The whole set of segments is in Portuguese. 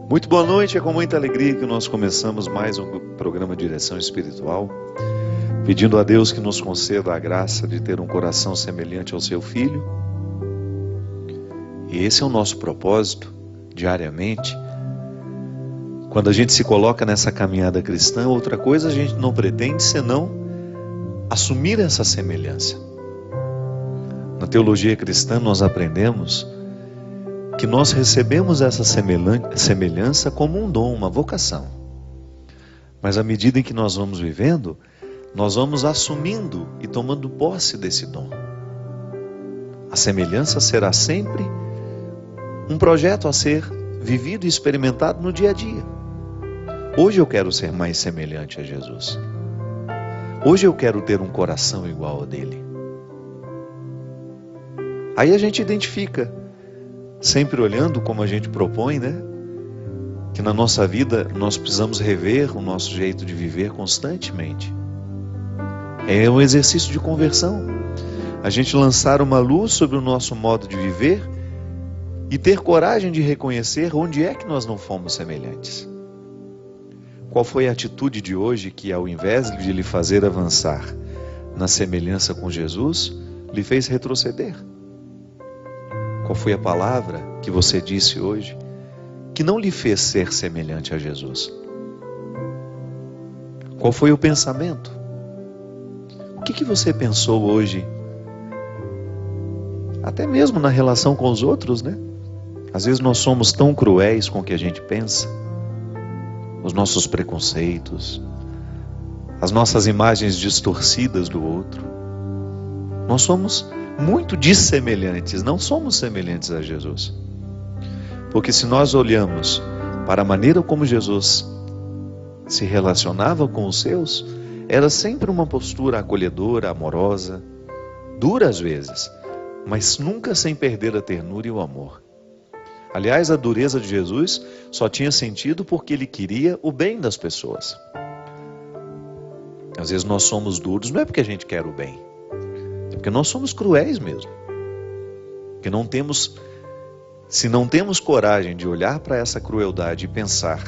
Muito boa noite, é com muita alegria que nós começamos mais um programa Direção Espiritual, pedindo a Deus que nos conceda a graça de ter um coração semelhante ao seu Filho. E esse é o nosso propósito, diariamente. Quando a gente se coloca nessa caminhada cristã, outra coisa a gente não pretende senão assumir essa semelhança. Na teologia cristã nós aprendemos que nós recebemos essa semelhança como um dom, uma vocação. Mas à medida em que nós vamos vivendo, nós vamos assumindo e tomando posse desse dom. A semelhança será sempre um projeto a ser vivido e experimentado no dia a dia. Hoje eu quero ser mais semelhante a Jesus. Hoje eu quero ter um coração igual ao dele. Aí a gente identifica, sempre olhando como a gente propõe, né? Que na nossa vida nós precisamos rever o nosso jeito de viver constantemente. É um exercício de conversão. A gente lançar uma luz sobre o nosso modo de viver e ter coragem de reconhecer onde é que nós não fomos semelhantes. Qual foi a atitude de hoje que, ao invés de lhe fazer avançar na semelhança com Jesus, lhe fez retroceder? Qual foi a palavra que você disse hoje que não lhe fez ser semelhante a Jesus? Qual foi o pensamento? O que você pensou hoje? Até mesmo na relação com os outros, né? Às vezes nós somos tão cruéis com o que a gente pensa, os nossos preconceitos, as nossas imagens distorcidas do outro. Nós somos muito dissemelhantes, não somos semelhantes a Jesus. Porque se nós olhamos para a maneira como Jesus se relacionava com os seus, era sempre uma postura acolhedora, amorosa, dura às vezes, mas nunca sem perder a ternura e o amor. Aliás, a dureza de Jesus só tinha sentido porque ele queria o bem das pessoas. Às vezes nós somos duros, não é porque a gente quer o bem, é porque nós somos cruéis mesmo. Porque se não temos coragem de olhar para essa crueldade e pensar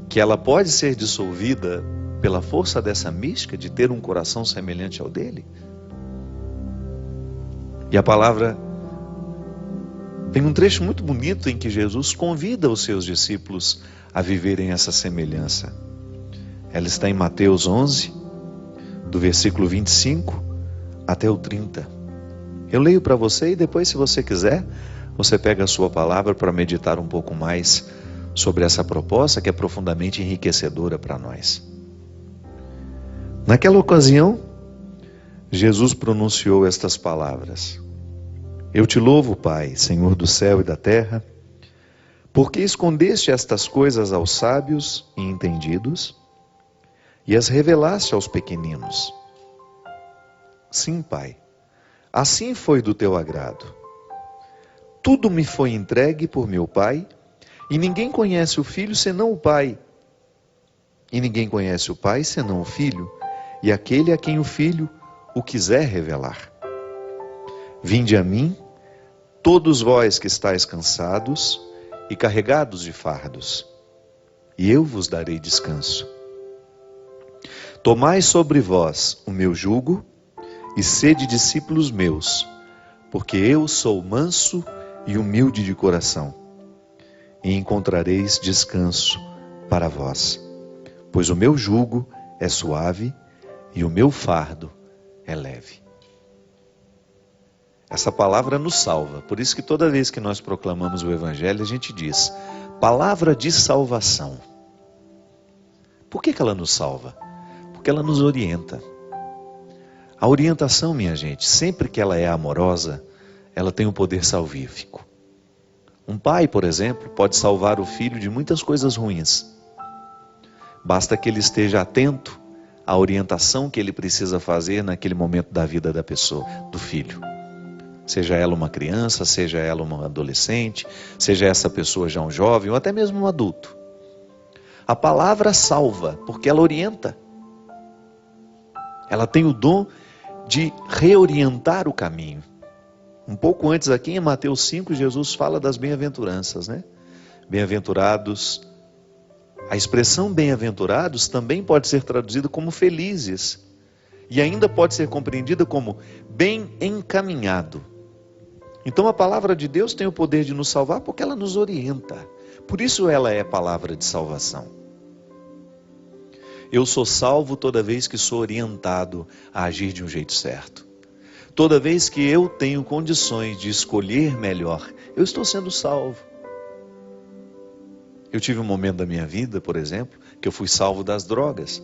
que ela pode ser dissolvida pela força dessa mística de ter um coração semelhante ao dele. E a palavra tem um trecho muito bonito em que Jesus convida os seus discípulos a viverem essa semelhança. Ela está em Mateus 11, do versículo 25 até o 30. Eu leio para você e depois, se você quiser, você pega a sua palavra para meditar um pouco mais sobre essa proposta que é profundamente enriquecedora para nós. Naquela ocasião, Jesus pronunciou estas palavras: Eu te louvo, Pai, Senhor do céu e da terra, porque escondeste estas coisas aos sábios e entendidos e as revelaste aos pequeninos. Sim, Pai, assim foi do teu agrado. Tudo me foi entregue por meu Pai, e ninguém conhece o Filho senão o Pai. E ninguém conhece o Pai senão o Filho, e aquele a quem o Filho o quiser revelar. Vinde a mim, todos vós que estáis cansados e carregados de fardos, e eu vos darei descanso. Tomai sobre vós o meu jugo, e sede discípulos meus, porque eu sou manso e humilde de coração, e encontrareis descanso para vós, pois o meu jugo é suave e o meu fardo é leve. Essa palavra nos salva, por isso que toda vez que nós proclamamos o Evangelho, a gente diz, palavra de salvação. Por que ela nos salva? Porque ela nos orienta. A orientação, minha gente, sempre que ela é amorosa, ela tem um poder salvífico. Um pai, por exemplo, pode salvar o filho de muitas coisas ruins. Basta que ele esteja atento à orientação que ele precisa fazer naquele momento da vida da pessoa, do filho. Seja ela uma criança, seja ela uma adolescente, seja essa pessoa já um jovem ou até mesmo um adulto. A palavra salva, porque ela orienta. Ela tem o dom de reorientar o caminho. Um pouco antes aqui em Mateus 5, Jesus fala das bem-aventuranças, né? Bem-aventurados. A expressão bem-aventurados também pode ser traduzida como felizes. E ainda pode ser compreendida como bem encaminhado. Então a palavra de Deus tem o poder de nos salvar porque ela nos orienta. Por isso ela é palavra de salvação. Eu sou salvo toda vez que sou orientado a agir de um jeito certo. Toda vez que eu tenho condições de escolher melhor, eu estou sendo salvo. Eu tive um momento da minha vida, por exemplo, que eu fui salvo das drogas.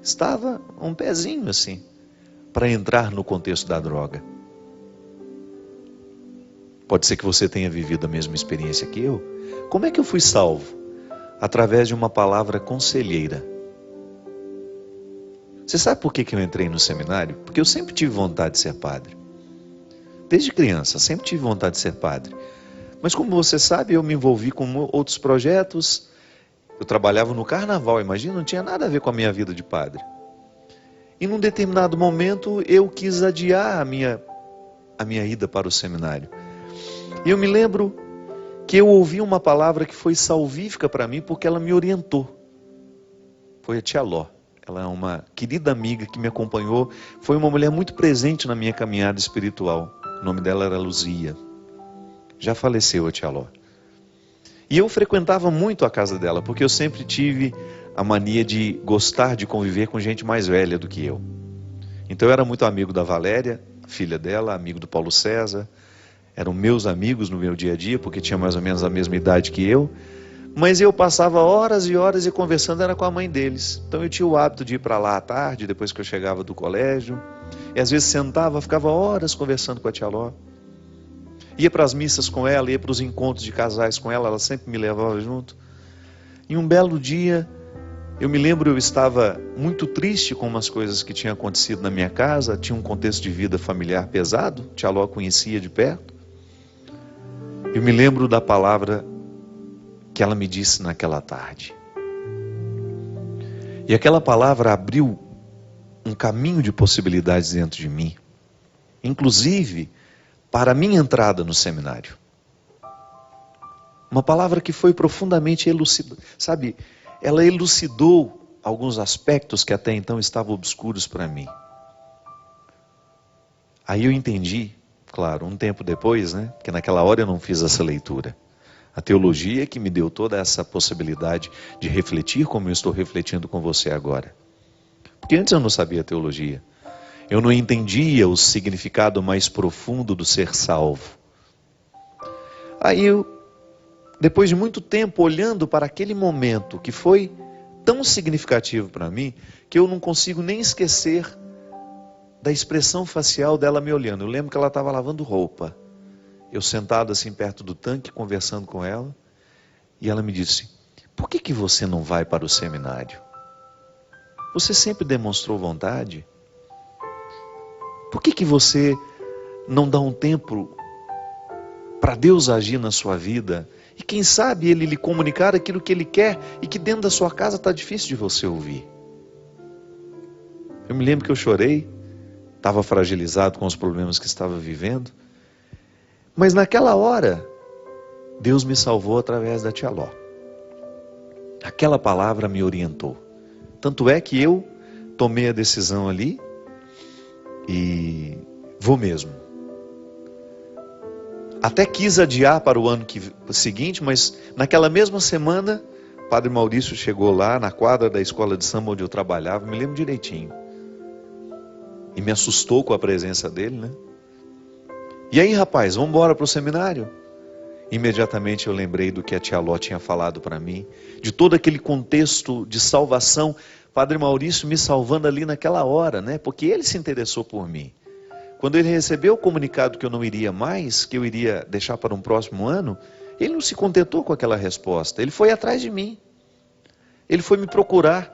Estava um pezinho assim, para entrar no contexto da droga. Pode ser que você tenha vivido a mesma experiência que eu. Como é que eu fui salvo? Através de uma palavra conselheira. Você sabe por que eu entrei no seminário? Porque eu sempre tive vontade de ser padre. Desde criança, sempre tive vontade de ser padre. Mas como você sabe, eu me envolvi com outros projetos. Eu trabalhava no carnaval, imagina, não tinha nada a ver com a minha vida de padre. E num determinado momento eu quis adiar a minha ida para o seminário. E eu me lembro que eu ouvi uma palavra que foi salvífica para mim porque ela me orientou. Foi a tia Ló. Ela é uma querida amiga que me acompanhou. Foi uma mulher muito presente na minha caminhada espiritual. O nome dela era Luzia. Já faleceu a tia Ló. E eu frequentava muito a casa dela, porque eu sempre tive a mania de gostar de conviver com gente mais velha do que eu. Então eu era muito amigo da Valéria, filha dela, amigo do Paulo César. Eram meus amigos no meu dia a dia, porque tinha mais ou menos a mesma idade que eu. Mas eu passava horas e horas e conversando era com a mãe deles. Então eu tinha o hábito de ir para lá à tarde, depois que eu chegava do colégio. E às vezes sentava, ficava horas conversando com a tia Ló. Ia para as missas com ela, ia para os encontros de casais com ela, ela sempre me levava junto. E um belo dia, eu me lembro, eu estava muito triste com umas coisas que tinham acontecido na minha casa, tinha um contexto de vida familiar pesado, tia Ló conhecia de perto. Eu me lembro da palavra que ela me disse naquela tarde. E aquela palavra abriu um caminho de possibilidades dentro de mim, inclusive para a minha entrada no seminário. Uma palavra que foi profundamente elucidada, sabe? Ela elucidou alguns aspectos que até então estavam obscuros para mim. Aí eu entendi, claro, um tempo depois, né? Porque naquela hora eu não fiz essa leitura. A teologia é que me deu toda essa possibilidade de refletir como eu estou refletindo com você agora. Porque antes eu não sabia teologia. Eu não entendia o significado mais profundo do ser salvo. Aí eu, depois de muito tempo olhando para aquele momento que foi tão significativo para mim, que eu não consigo nem esquecer da expressão facial dela me olhando. Eu lembro que ela estava lavando roupa. Eu sentado assim perto do tanque, conversando com ela, e ela me disse: por que você não vai para o seminário? Você sempre demonstrou vontade? Por que você não dá um tempo para Deus agir na sua vida? E quem sabe Ele lhe comunicar aquilo que Ele quer e que dentro da sua casa está difícil de você ouvir. Eu me lembro que eu chorei, estava fragilizado com os problemas que estava vivendo. Mas naquela hora, Deus me salvou através da tia Ló. Aquela palavra me orientou. Tanto é que eu tomei a decisão ali e vou mesmo. Até quis adiar para o ano seguinte, mas naquela mesma semana, o Padre Maurício chegou lá na quadra da escola de samba onde eu trabalhava, me lembro direitinho. E me assustou com a presença dele, né? E aí, rapaz, vamos embora para o seminário? Imediatamente eu lembrei do que a tia Ló tinha falado para mim, de todo aquele contexto de salvação, Padre Maurício me salvando ali naquela hora, né? Porque ele se interessou por mim. Quando ele recebeu o comunicado que eu não iria mais, que eu iria deixar para um próximo ano, ele não se contentou com aquela resposta, ele foi atrás de mim. Ele foi me procurar,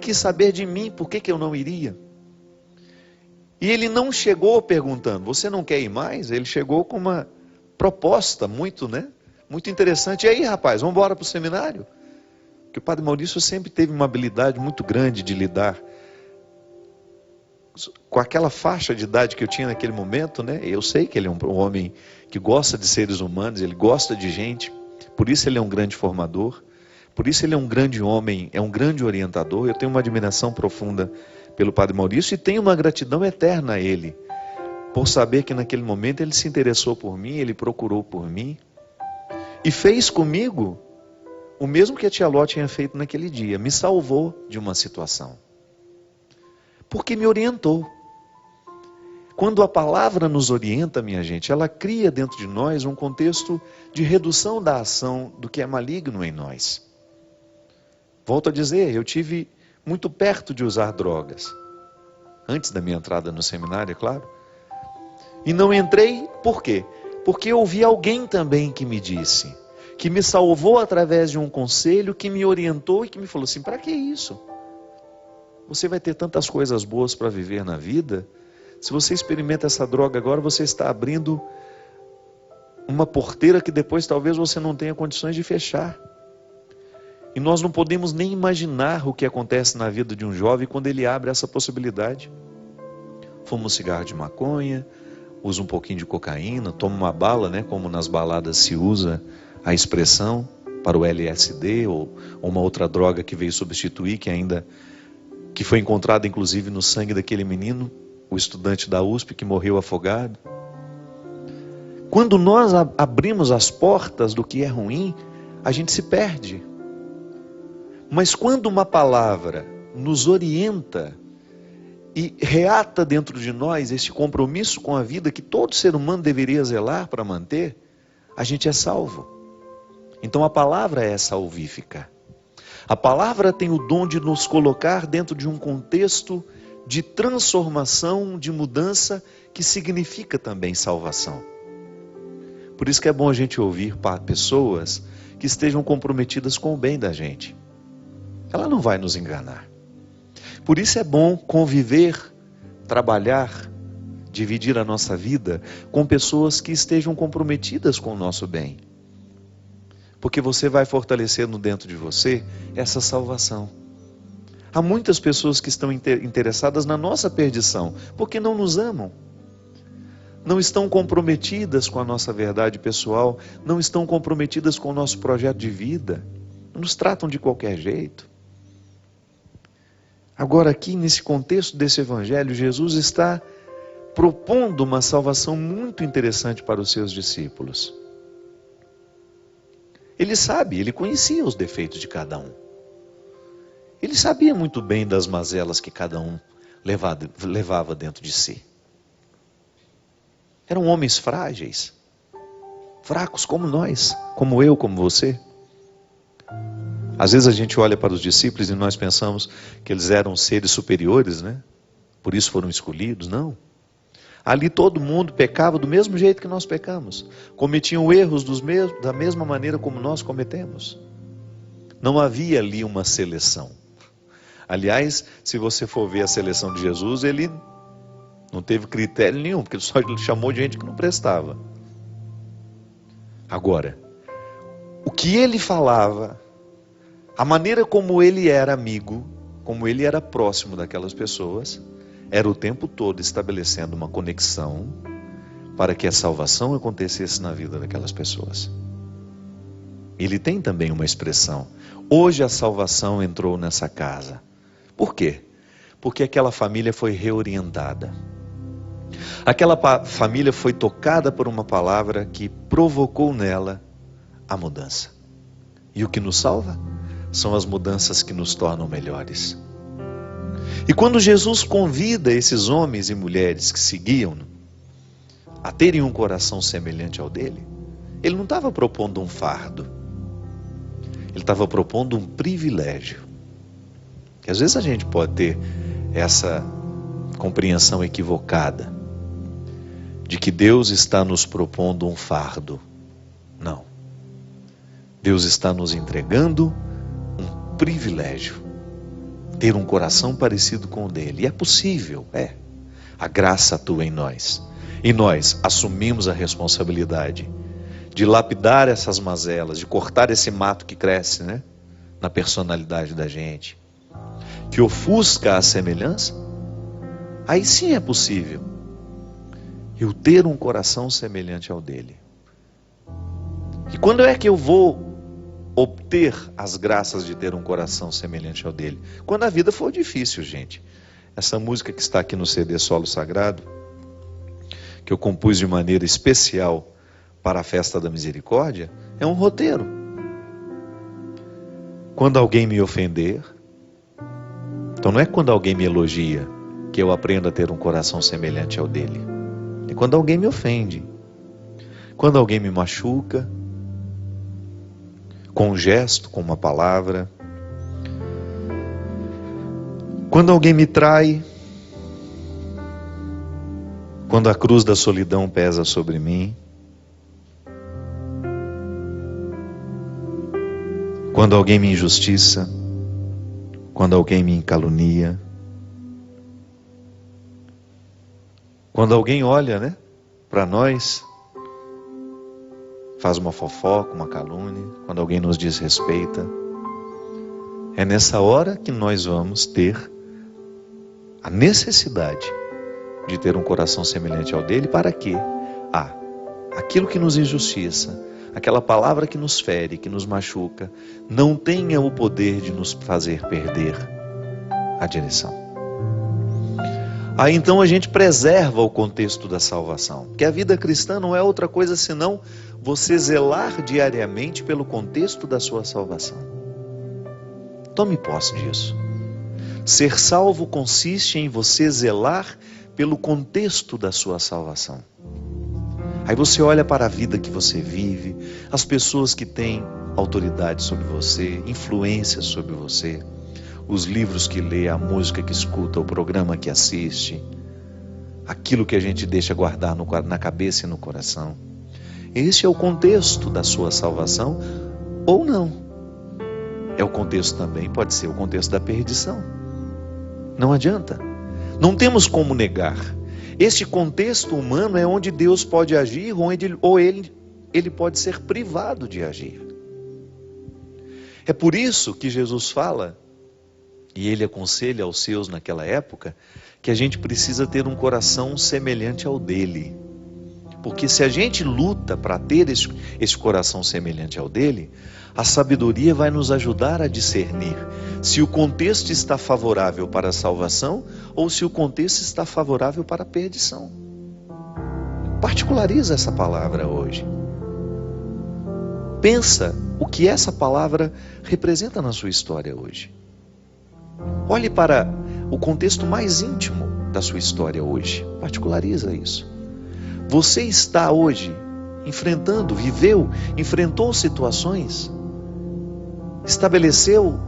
quis saber de mim por que eu não iria. E ele não chegou perguntando, você não quer ir mais? Ele chegou com uma proposta muito interessante. E aí, rapaz, vamos embora para o seminário? Porque o Padre Maurício sempre teve uma habilidade muito grande de lidar com aquela faixa de idade que eu tinha naquele momento, né? Eu sei que ele é um homem que gosta de seres humanos, ele gosta de gente. Por isso ele é um grande formador, por isso ele é um grande homem, é um grande orientador. Eu tenho uma admiração profunda pelo Padre Maurício e tenho uma gratidão eterna a ele, por saber que naquele momento ele se interessou por mim, ele procurou por mim e fez comigo o mesmo que a tia Ló tinha feito naquele dia, me salvou de uma situação, porque me orientou. Quando a palavra nos orienta, minha gente, ela cria dentro de nós um contexto de redução da ação do que é maligno em nós. Volto a dizer, eu tive muito perto de usar drogas, antes da minha entrada no seminário, é claro. E não entrei, por quê? Porque eu ouvi alguém também que me disse, que me salvou através de um conselho, que me orientou e que me falou assim, para que isso? Você vai ter tantas coisas boas para viver na vida. Se você experimenta essa droga agora, você está abrindo uma porteira que depois talvez você não tenha condições de fechar. E nós não podemos nem imaginar o que acontece na vida de um jovem quando ele abre essa possibilidade. Fuma um cigarro de maconha, usa um pouquinho de cocaína, toma uma bala, né, como nas baladas se usa a expressão para o LSD ou uma outra droga que veio substituir, que foi encontrada inclusive no sangue daquele menino, o estudante da USP que morreu afogado. Quando nós abrimos as portas do que é ruim, a gente se perde. Mas quando uma palavra nos orienta e reata dentro de nós esse compromisso com a vida que todo ser humano deveria zelar para manter, a gente é salvo. Então a palavra é salvífica. A palavra tem o dom de nos colocar dentro de um contexto de transformação, de mudança, que significa também salvação. Por isso que é bom a gente ouvir pessoas que estejam comprometidas com o bem da gente. Ela não vai nos enganar. Por isso é bom conviver, trabalhar, dividir a nossa vida com pessoas que estejam comprometidas com o nosso bem. Porque você vai fortalecendo dentro de você essa salvação. Há muitas pessoas que estão interessadas na nossa perdição, porque não nos amam. Não estão comprometidas com a nossa verdade pessoal, não estão comprometidas com o nosso projeto de vida, nos tratam de qualquer jeito. Agora aqui, nesse contexto desse evangelho, Jesus está propondo uma salvação muito interessante para os seus discípulos. Ele sabe, ele conhecia os defeitos de cada um. Ele sabia muito bem das mazelas que cada um levava dentro de si. Eram homens frágeis, fracos como nós, como eu, como você. Às vezes a gente olha para os discípulos e nós pensamos que eles eram seres superiores, né? Por isso foram escolhidos. Não. Ali todo mundo pecava do mesmo jeito que nós pecamos. Cometiam erros da mesma maneira como nós cometemos. Não havia ali uma seleção. Aliás, se você for ver a seleção de Jesus, ele não teve critério nenhum, porque ele só chamou de gente que não prestava. Agora, o que ele falava, a maneira como ele era amigo, como ele era próximo daquelas pessoas, era o tempo todo estabelecendo uma conexão para que a salvação acontecesse na vida daquelas pessoas. Ele tem também uma expressão: hoje a salvação entrou nessa casa. Por quê? Porque aquela família foi reorientada. Aquela família foi tocada por uma palavra que provocou nela a mudança. E o que nos salva são as mudanças que nos tornam melhores. E quando Jesus convida esses homens e mulheres que seguiam-no a terem um coração semelhante ao dele, ele não estava propondo um fardo. Ele estava propondo um privilégio. Que às vezes a gente pode ter essa compreensão equivocada de que Deus está nos propondo um fardo. Não. Deus está nos entregando um privilégio. Ter um coração parecido com o dele. E é possível, é. A graça atua em nós. E nós assumimos a responsabilidade de lapidar essas mazelas, de cortar esse mato que cresce, né, na personalidade da gente, que ofusca a semelhança. Aí sim é possível eu ter um coração semelhante ao dele. E quando é que eu vou obter as graças de ter um coração semelhante ao dele? Quando a vida for difícil, gente. Essa música que está aqui no CD Solo Sagrado, que eu compus de maneira especial para a Festa da Misericórdia, é um roteiro. Quando alguém me ofender, então não é quando alguém me elogia que eu aprendo a ter um coração semelhante ao dele. É quando alguém me ofende, quando alguém me machuca, com um gesto, com uma palavra, quando alguém me trai, quando a cruz da solidão pesa sobre mim, quando alguém me injustiça, quando alguém me calunia, quando alguém olha, para nós, faz uma fofoca, uma calúnia, quando alguém nos desrespeita, é nessa hora que nós vamos ter a necessidade de ter um coração semelhante ao dele. Para quê? Aquilo que nos injustiça, aquela palavra que nos fere, que nos machuca, não tenha o poder de nos fazer perder a direção. Aí então a gente preserva o contexto da salvação, porque a vida cristã não é outra coisa senão você zelar diariamente pelo contexto da sua salvação. Tome posse disso. Ser salvo consiste em você zelar pelo contexto da sua salvação. Aí você olha para a vida que você vive, as pessoas que têm autoridade sobre você, influência sobre você, os livros que lê, a música que escuta, o programa que assiste, aquilo que a gente deixa guardar na cabeça e no coração. Esse é o contexto da sua salvação ou não. É o contexto também, pode ser o contexto da perdição. Não adianta. Não temos como negar. Este contexto humano é onde Deus pode agir ou ele pode ser privado de agir. É por isso que Jesus fala, e ele aconselha aos seus naquela época, que a gente precisa ter um coração semelhante ao dele. Porque se a gente luta para ter esse coração semelhante ao dele, a sabedoria vai nos ajudar a discernir se o contexto está favorável para a salvação ou se o contexto está favorável para a perdição. Particulariza essa palavra hoje. Pensa o que essa palavra representa na sua história hoje. Olhe para o contexto mais íntimo da sua história hoje. Particulariza isso. Você está hoje enfrentando, enfrentou situações, estabeleceu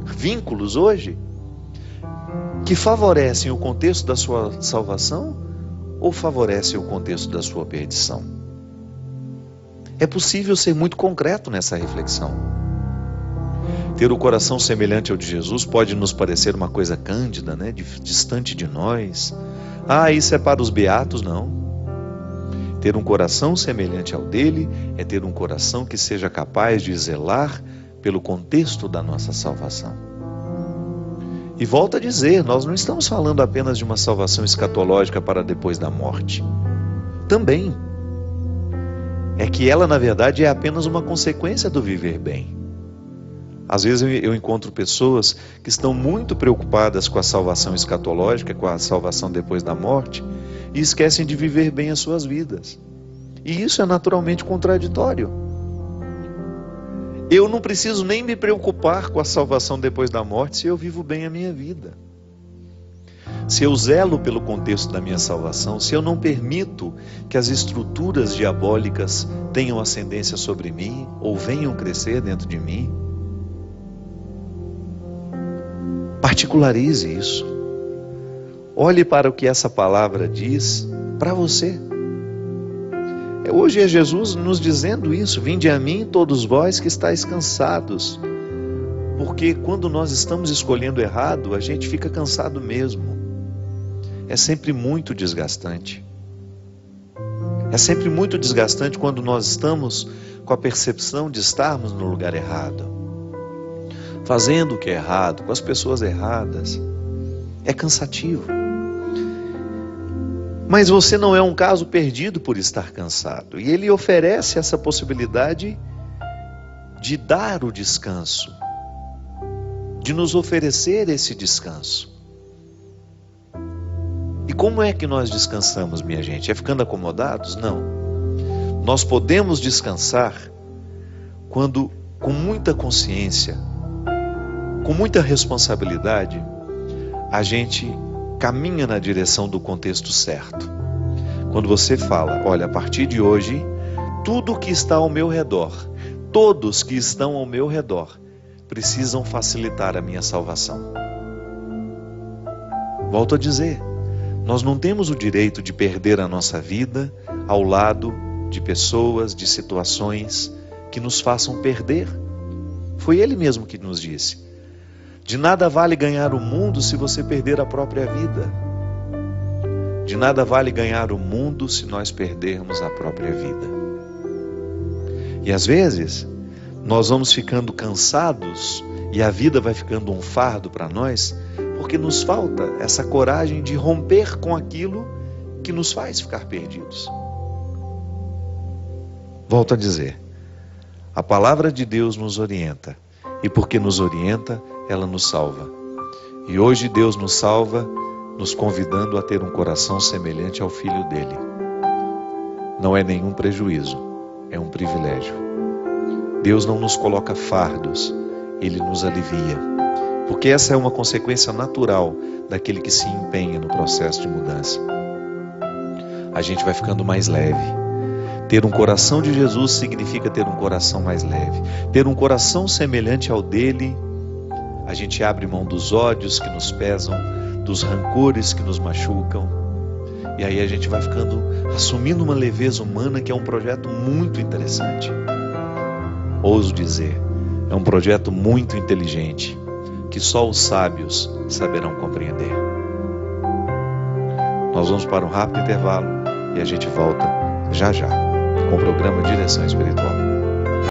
vínculos hoje que favorecem o contexto da sua salvação ou favorecem o contexto da sua perdição? É possível ser muito concreto nessa reflexão. Ter o coração semelhante ao de Jesus pode nos parecer uma coisa cândida, distante de nós. Isso é para os beatos, não. Ter um coração semelhante ao dele é ter um coração que seja capaz de zelar pelo contexto da nossa salvação. E volto a dizer, nós não estamos falando apenas de uma salvação escatológica para depois da morte. Também. É que ela, na verdade, é apenas uma consequência do viver bem. Às vezes eu encontro pessoas que estão muito preocupadas com a salvação escatológica, com a salvação depois da morte, e esquecem de viver bem as suas vidas. E isso é naturalmente contraditório. Eu não preciso nem me preocupar com a salvação depois da morte se eu vivo bem a minha vida. Se eu zelo pelo contexto da minha salvação, se eu não permito que as estruturas diabólicas tenham ascendência sobre mim ou venham crescer dentro de mim, particularize isso. Olhe para o que essa palavra diz para você. Hoje é Jesus nos dizendo isso: vinde a mim todos vós que estáis cansados. Porque quando nós estamos escolhendo errado, a gente fica cansado mesmo. É sempre muito desgastante. É sempre muito desgastante quando nós estamos com a percepção de estarmos no lugar errado, fazendo o que é errado, com as pessoas erradas. É cansativo. Mas você não é um caso perdido por estar cansado. E Ele oferece essa possibilidade de dar o descanso, de nos oferecer esse descanso. E como é que nós descansamos, minha gente? É ficando acomodados? Não. Nós podemos descansar quando, com muita consciência, com muita responsabilidade, a gente caminha na direção do contexto certo. Quando você fala, olha, a partir de hoje, tudo que está ao meu redor, todos que estão ao meu redor, precisam facilitar a minha salvação. Volto a dizer, nós não temos o direito de perder a nossa vida ao lado de pessoas, de situações que nos façam perder. Foi Ele mesmo que nos disse. De nada vale ganhar o mundo se você perder a própria vida. De nada vale ganhar o mundo se nós perdermos a própria vida. E às vezes, nós vamos ficando cansados e a vida vai ficando um fardo para nós, porque nos falta essa coragem de romper com aquilo que nos faz ficar perdidos. Volto a dizer, a palavra de Deus nos orienta, e porque nos orienta, ela nos salva. E hoje Deus nos salva, nos convidando a ter um coração semelhante ao Filho dele. Não é nenhum prejuízo, é um privilégio. Deus não nos coloca fardos, Ele nos alivia. Porque essa é uma consequência natural daquele que se empenha no processo de mudança. A gente vai ficando mais leve. Ter um coração de Jesus significa ter um coração mais leve. Ter um coração semelhante ao dele, a gente abre mão dos ódios que nos pesam, dos rancores que nos machucam. E aí a gente vai ficando, assumindo uma leveza humana que é um projeto muito interessante. Ouso dizer, é um projeto muito inteligente, que só os sábios saberão compreender. Nós vamos para um rápido intervalo e a gente volta já já com o programa Direção Espiritual.